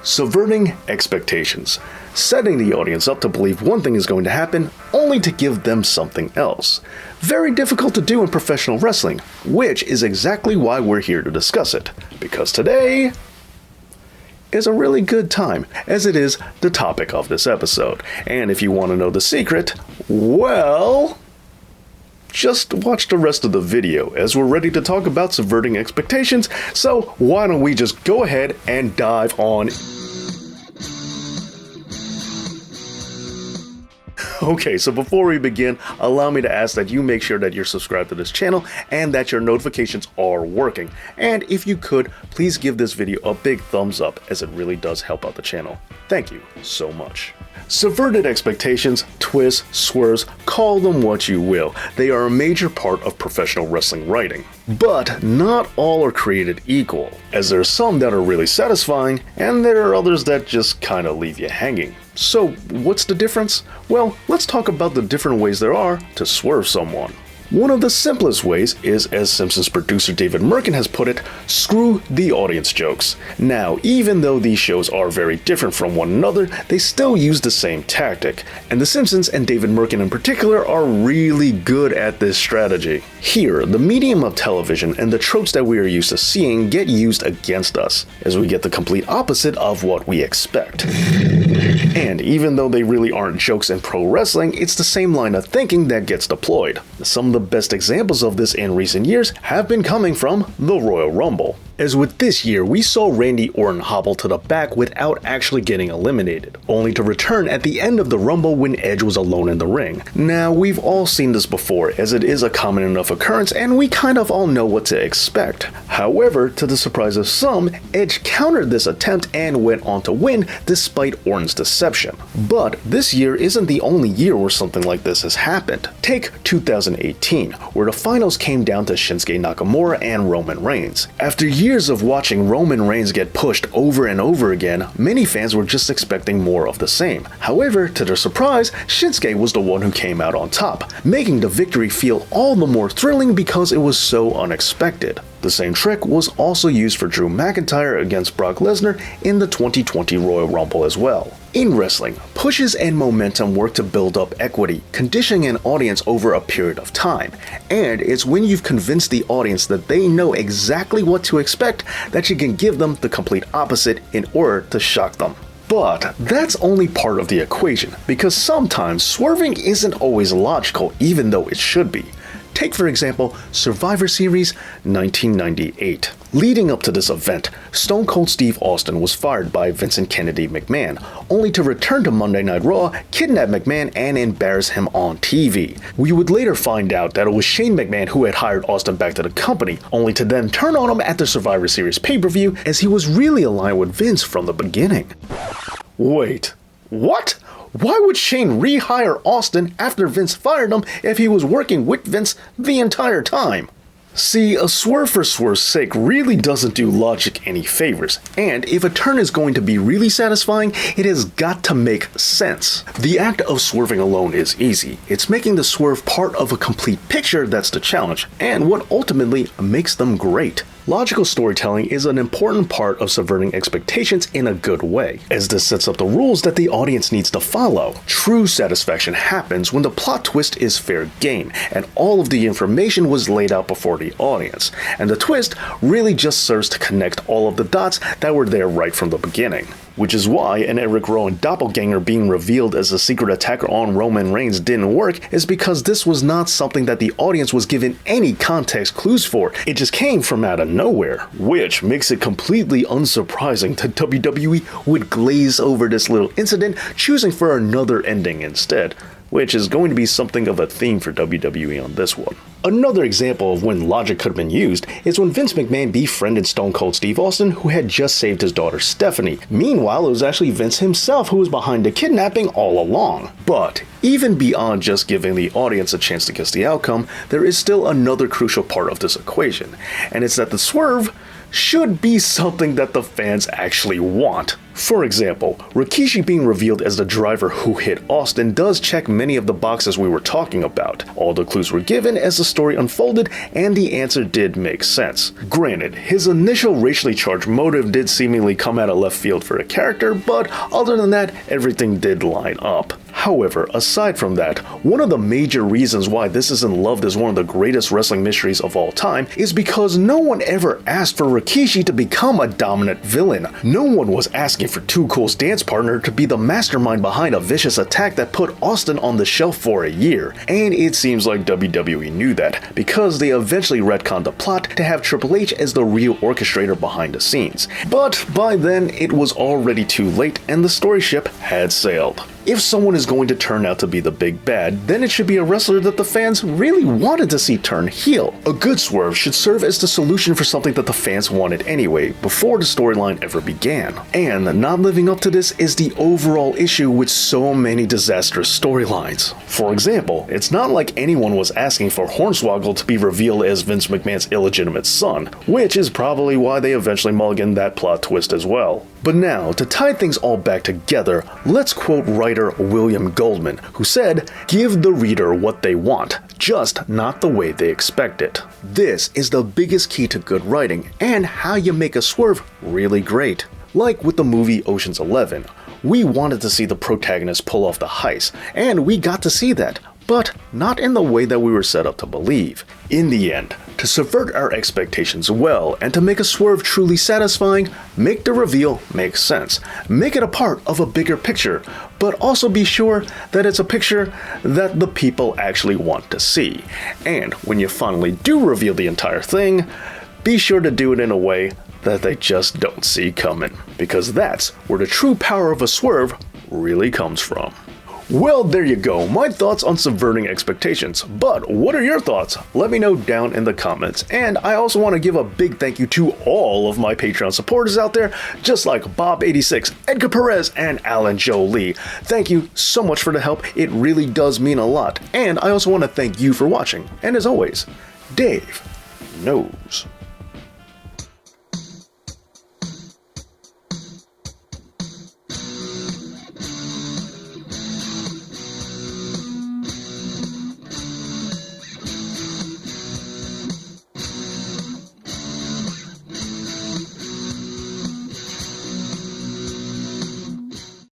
Subverting expectations. Setting the audience up to believe one thing is going to happen, only to give them something else. Very difficult to do in professional wrestling, which is exactly why we're here to discuss it. Because today is a really good time, as it is the topic of this episode. And if you want to know the secret, well, just watch the rest of the video, as we're ready to talk about subverting expectations, so why don't we just go ahead and dive on. Okay, so before we begin, allow me to ask that you make sure that you're subscribed to this channel and that your notifications are working. And if you could, please give this video a big thumbs up, as it really does help out the channel. Thank you so much. Subverted expectations, twists, swerves, call them what you will. They are a major part of professional wrestling writing. But not all are created equal, as there are some that are really satisfying, and there are others that just kinda leave you hanging. So, what's the difference? Well, let's talk about the different ways there are to swerve someone. One of the simplest ways is, as Simpsons producer David Merkin has put it, screw the audience jokes. Now, even though these shows are very different from one another, they still use the same tactic, and The Simpsons and David Merkin in particular are really good at this strategy. Here, the medium of television and the tropes that we are used to seeing get used against us, as we get the complete opposite of what we expect. And even though they really aren't jokes in pro wrestling, it's the same line of thinking that gets deployed. Some of the best examples of this in recent years have been coming from the Royal Rumble. As with this year, we saw Randy Orton hobble to the back without actually getting eliminated, only to return at the end of the Rumble when Edge was alone in the ring. Now, we've all seen this before, as it is a common enough occurrence and we kind of all know what to expect. However, to the surprise of some, Edge countered this attempt and went on to win despite Orton's deception. But this year isn't the only year where something like this has happened. Take 2018, where the finals came down to Shinsuke Nakamura and Roman Reigns. After years of watching Roman Reigns get pushed over and over again, many fans were just expecting more of the same. However, to their surprise, Shinsuke was the one who came out on top, making the victory feel all the more thrilling because it was so unexpected. The same trick was also used for Drew McIntyre against Brock Lesnar in the 2020 Royal Rumble as well. In wrestling, pushes and momentum work to build up equity, conditioning an audience over a period of time. And it's when you've convinced the audience that they know exactly what to expect that you can give them the complete opposite in order to shock them. But that's only part of the equation, because sometimes swerving isn't always logical, even though it should be. Take, for example, Survivor Series 1998. Leading up to this event, Stone Cold Steve Austin was fired by Vincent Kennedy McMahon, only to return to Monday Night Raw, kidnap McMahon, and embarrass him on TV. We would later find out that it was Shane McMahon who had hired Austin back to the company, only to then turn on him at the Survivor Series pay-per-view, as he was really aligned with Vince from the beginning. Wait, what? Why would Shane rehire Austin after Vince fired him if he was working with Vince the entire time? See, a swerve for swerve's sake really doesn't do logic any favors, and if a turn is going to be really satisfying, it has got to make sense. The act of swerving alone is easy. It's making the swerve part of a complete picture that's the challenge, and what ultimately makes them great. Logical storytelling is an important part of subverting expectations in a good way, as this sets up the rules that the audience needs to follow. True satisfaction happens when the plot twist is fair game, and all of the information was laid out before the audience, and the twist really just serves to connect all of the dots that were there right from the beginning. Which is why an Eric Rowan doppelganger being revealed as a secret attacker on Roman Reigns didn't work, is because this was not something that the audience was given any context clues for. It just came from out of nowhere, which makes it completely unsurprising that WWE would glaze over this little incident, choosing for another ending instead, which is going to be something of a theme for WWE on this one. Another example of when logic could have been used is when Vince McMahon befriended Stone Cold Steve Austin, who had just saved his daughter Stephanie. Meanwhile, it was actually Vince himself who was behind the kidnapping all along. But even beyond just giving the audience a chance to guess the outcome, there is still another crucial part of this equation, and it's that the swerve should be something that the fans actually want. For example, Rikishi being revealed as the driver who hit Austin does check many of the boxes we were talking about. All the clues were given as the story unfolded, and the answer did make sense. Granted, his initial racially charged motive did seemingly come out of left field for a character, but other than that, everything did line up. However, aside from that, one of the major reasons why this isn't loved as one of the greatest wrestling mysteries of all time is because no one ever asked for Rikishi to become a dominant villain. No one was asking for Too Cool's dance partner to be the mastermind behind a vicious attack that put Austin on the shelf for a year. And it seems like WWE knew that, because they eventually retconned the plot to have Triple H as the real orchestrator behind the scenes. But by then, it was already too late and the story ship had sailed. If someone is going to turn out to be the big bad, then it should be a wrestler that the fans really wanted to see turn heel. A good swerve should serve as the solution for something that the fans wanted anyway, before the storyline ever began. And not living up to this is the overall issue with so many disastrous storylines. For example, it's not like anyone was asking for Hornswoggle to be revealed as Vince McMahon's illegitimate son, which is probably why they eventually mulliganed that plot twist as well. But now, to tie things all back together, let's quote writer William Goldman, who said, "Give the reader what they want, just not the way they expect it." This is the biggest key to good writing, and how you make a swerve really great. Like with the movie Ocean's 11, we wanted to see the protagonist pull off the heist, and we got to see that, but not in the way that we were set up to believe. In the end, to subvert our expectations well, and to make a swerve truly satisfying, make the reveal make sense. Make it a part of a bigger picture, but also be sure that it's a picture that the people actually want to see. And when you finally do reveal the entire thing, be sure to do it in a way that they just don't see coming, because that's where the true power of a swerve really comes from. Well, there you go, my thoughts on subverting expectations. But what are your thoughts? Let me know down in the comments. And I also want to give a big thank you to all of my Patreon supporters out there, just like Bob86, Edgar Perez, and Alan Jolie. Thank you so much for the help, it really does mean a lot. And I also want to thank you for watching. And as always, Dave knows.